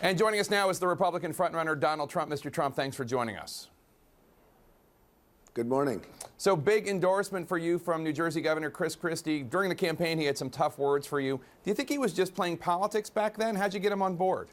And joining us now is the Republican frontrunner, Donald Trump. Mr. Trump, thanks for joining us. Good morning. So, big endorsement for you from New Jersey Governor Chris Christie. During the campaign, he had some tough words for you. Do you think he was just playing politics back then? How'd you get him on board?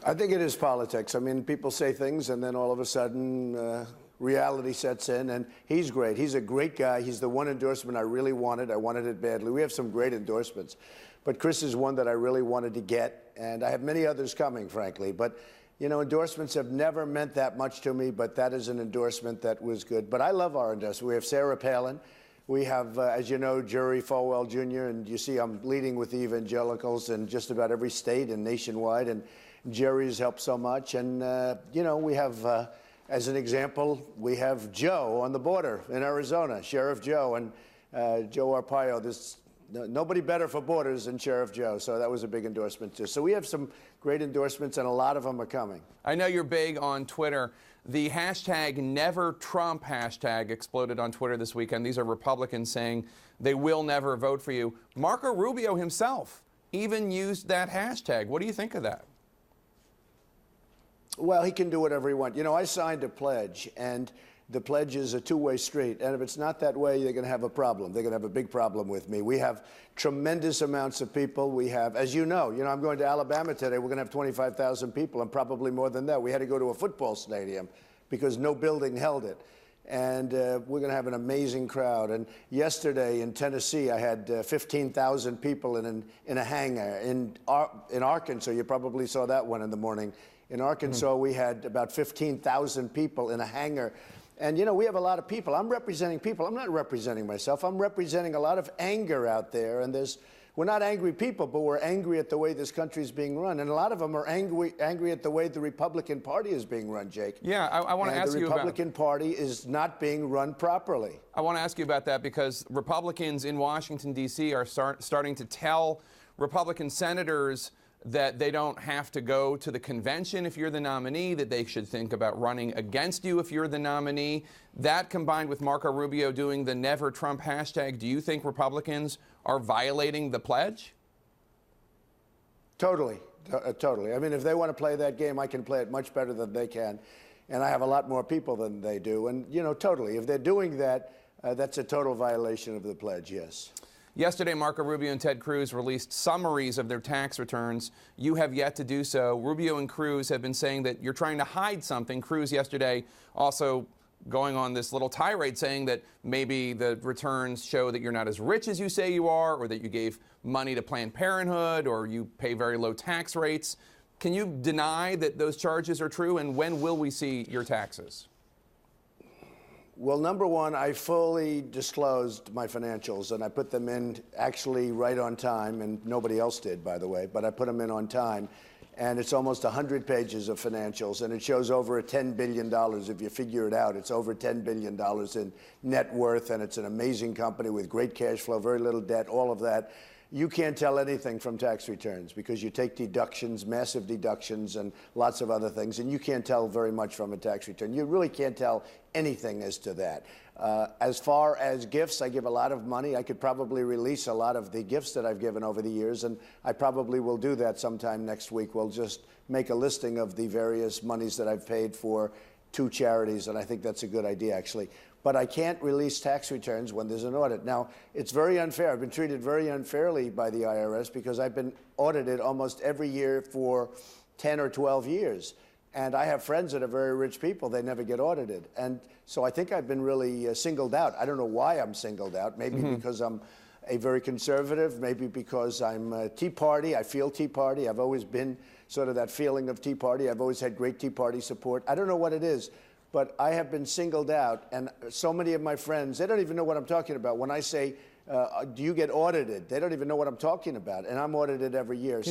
I think it is politics. I mean, people say things and then all of a sudden reality sets in, and he's great. He's a great guy. He's the one endorsement I really wanted. I wanted it badly. We have some great endorsements, but Chris is one that I really wanted to get, and I have many others coming, frankly. But you know, endorsements have never meant that much to me, but that is an endorsement that was good. But I love our endorsement. We have Sarah Palin. We have, as you know, Jerry Falwell Jr., and you see I'm leading with the evangelicals in just about every state and nationwide, and Jerry's helped so much. And, you know, we have, as an example, we have Joe on the border in Arizona, Sheriff Joe, and Joe Arpaio. There's nobody better for borders than Sheriff Joe, so that was a big endorsement, too. So we have some great endorsements, and a lot of them are coming. I know you're big on Twitter. The hashtag #NeverTrump hashtag exploded on Twitter this weekend. These are Republicans saying they will never vote for you. Marco Rubio himself even used that hashtag. What do you think of that? Well, he can do whatever he wants. You know, I signed a pledge, and the pledge is a two-way street. And if it's not that way, they're going to have a problem. They're going to have a big problem with me. We have tremendous amounts of people. We have, as you know, I'm going to Alabama today. We're going to have 25,000 people, and probably more than that. We had to go to a football stadium because no building held it. And we're going to have an amazing crowd. And yesterday in Tennessee, I had 15,000 people in a hangar. In Arkansas, you probably saw that one in the morning. In Arkansas, we had about 15,000 people in a hangar. And, you know, we have a lot of people. I'm representing people. I'm not representing myself. I'm representing a lot of anger out there. And we're not angry people, but we're angry at the way this country is being run. And a lot of them are angry at the way the Republican Party is being run, Jake. Yeah, I want to ask you about... The Republican Party is not being run properly. I want to ask you about that because Republicans in Washington, D.C. are starting to tell Republican senators that they don't have to go to the convention if you're the nominee, that they should think about running against you if you're the nominee. That combined with Marco Rubio doing the Never Trump hashtag, do you think Republicans are violating the pledge? Totally. Totally. I mean, if they want to play that game, I can play it much better than they can. And I have a lot more people than they do. And, you know, totally. If they're doing that, that's a total violation of the pledge, yes. Yesterday, Marco Rubio and Ted Cruz released summaries of their tax returns. You have yet to do so. Rubio and Cruz have been saying that you're trying to hide something. Cruz yesterday also going on this little tirade saying that maybe the returns show that you're not as rich as you say you are, or that you gave money to Planned Parenthood, or you pay very low tax rates. Can you deny that those charges are true, and when will we see your taxes? Well, number one, I fully disclosed my financials, and I put them in actually right on time, and nobody else did, by the way, but I put them in on time. And it's almost 100 pages of financials, and it shows over $10 billion. If you figure it out, it's over $10 billion in net worth, and it's an amazing company with great cash flow, very little debt, all of that. You can't tell anything from tax returns because you take deductions, massive deductions, and lots of other things, and you can't tell very much from a tax return. You really can't tell anything as to that. As far as gifts, I give a lot of money. I could probably release a lot of the gifts that I've given over the years, and I probably will do that sometime next week. We'll just make a listing of the various monies that I've paid for 2 charities, and I think that's a good idea, actually. But I can't release tax returns when there's an audit. Now, it's very unfair. I've been treated very unfairly by the IRS because I've been audited almost every year for 10 or 12 years. And I have friends that are very rich people. They never get audited. And so I think I've been really singled out. I don't know why I'm singled out. Maybe because I'm a very conservative, maybe because I'm Tea Party. I feel Tea Party. I've always been sort of that feeling of Tea Party. I've always had great Tea Party support. I don't know what it is. But I have been singled out, and so many of my friends, they don't even know what I'm talking about. When I say, do you get audited? They don't even know what I'm talking about, and I'm audited every year.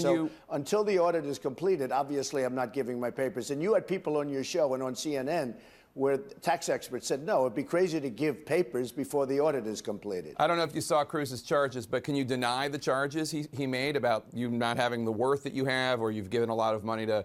Until the audit is completed, obviously I'm not giving my papers. And you had people on your show and on CNN where tax experts said, no, it'd be crazy to give papers before the audit is completed. I don't know if you saw Cruz's charges, but can you deny the charges he made about you not having the worth that you have, or you've given a lot of money to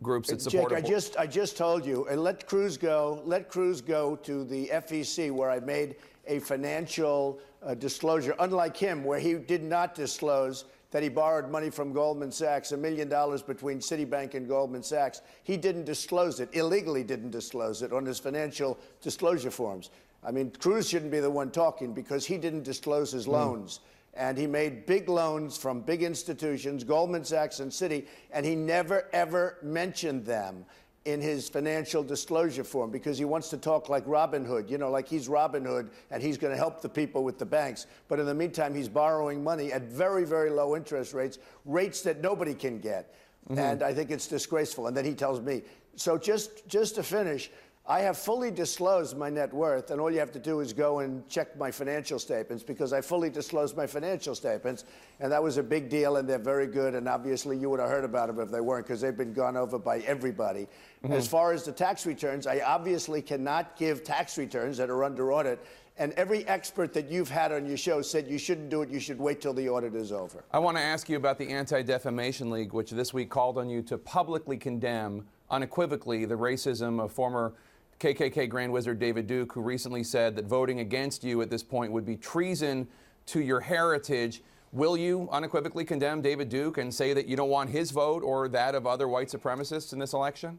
groups that support Jake, I just told you, and let Cruz go to the FEC where I made a financial disclosure, unlike him, where he did not disclose that he borrowed money from Goldman Sachs, $1 million between Citibank and Goldman Sachs. He didn't disclose it, illegally didn't disclose it on his financial disclosure forms. I mean, Cruz shouldn't be the one talking because he didn't disclose his loans. And he made big loans from big institutions, Goldman Sachs and Citi, and he never, ever mentioned them in his financial disclosure form because he wants to talk like Robin Hood, you know, like he's Robin Hood and he's going to help the people with the banks. But in the meantime, he's borrowing money at very, very low interest rates, rates that nobody can get. And I think it's disgraceful. And then he tells me. So just to finish, I have fully disclosed my net worth, and all you have to do is go and check my financial statements because I fully disclosed my financial statements, and that was a big deal, and they're very good, and obviously you would have heard about them if they weren't because they've been gone over by everybody. As far as the tax returns, I obviously cannot give tax returns that are under audit, and every expert that you've had on your show said you shouldn't do it, you should wait till the audit is over. I want to ask you about the Anti-Defamation League, which this week called on you to publicly condemn unequivocally the racism of former KKK Grand Wizard David Duke, who recently said that voting against you at this point would be treason to your heritage. Will you unequivocally condemn David Duke and say that you don't want his vote or that of other white supremacists in this election?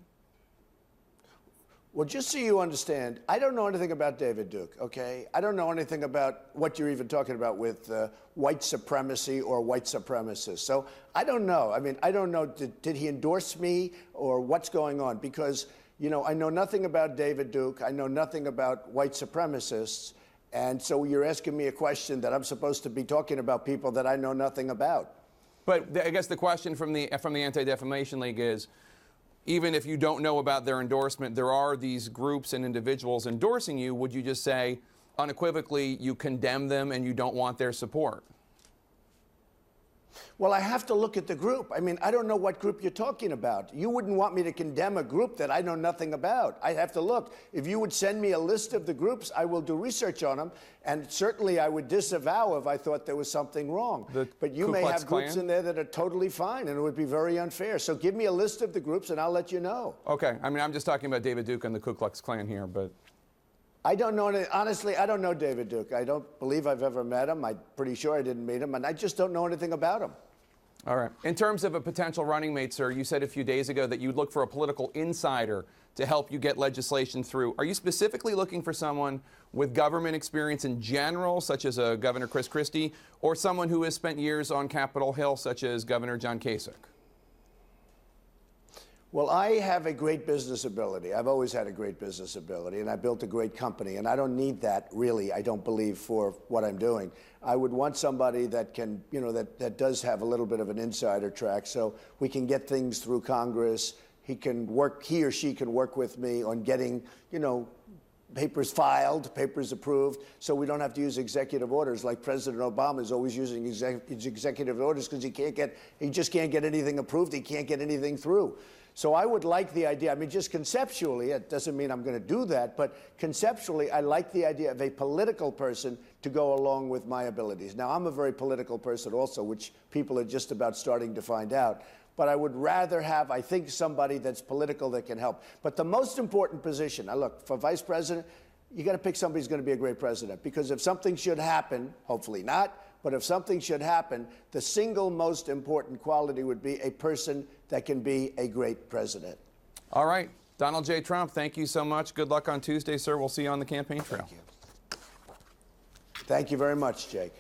Well, just so you understand, I don't know anything about David Duke, okay? I don't know anything about what you're even talking about with white supremacy or white supremacists. So I don't know. I mean, I don't know, did he endorse me or what's going on? Because, you know, I know nothing about David Duke. I know nothing about white supremacists. And so you're asking me a question that I'm supposed to be talking about people that I know nothing about. But I guess the question from the Anti-Defamation League is, even if you don't know about their endorsement, there are these groups and individuals endorsing you. Would you just say unequivocally you condemn them and you don't want their support? Well, I have to look at the group. I mean, I don't know what group you're talking about. You wouldn't want me to condemn a group that I know nothing about. I have to look. If you would send me a list of the groups, I will do research on them. And certainly I would disavow if I thought there was something wrong. But you may have groups in there that are totally fine, and it would be very unfair. So give me a list of the groups, and I'll let you know. Okay. I mean, I'm just talking about David Duke and the Ku Klux Klan here, but... I don't know, honestly, I don't know David Duke. I don't believe I've ever met him. I'm pretty sure I didn't meet him, and I just don't know anything about him. All right. In terms of a potential running mate, sir, you said a few days ago that you'd look for a political insider to help you get legislation through. Are you specifically looking for someone with government experience in general, such as Governor Chris Christie, or someone who has spent years on Capitol Hill, such as Governor John Kasich? Well, I have a great business ability. I've always had a great business ability, and I built a great company, and I don't need that, really, I don't believe, for what I'm doing. I would want somebody that can, you know, that does have a little bit of an insider track, so we can get things through Congress. He or she can work with me on getting, you know, papers filed, papers approved, so we don't have to use executive orders like President Obama is always using executive orders because he just can't get anything approved, he can't get anything through. So I would like the idea, I mean, just conceptually, it doesn't mean I'm going to do that, but conceptually, I like the idea of a political person to go along with my abilities. Now, I'm a very political person also, which people are just about starting to find out. But I would rather have, I think, somebody that's political that can help. But the most important position, now look, for vice president, you got to pick somebody who's going to be a great president. Because if something should happen, hopefully not, but if something should happen, the single most important quality would be a person that can be a great president. All right. Donald J. Trump, thank you so much. Good luck on Tuesday, sir. We'll see you on the campaign trail. Thank you. Thank you very much, Jake.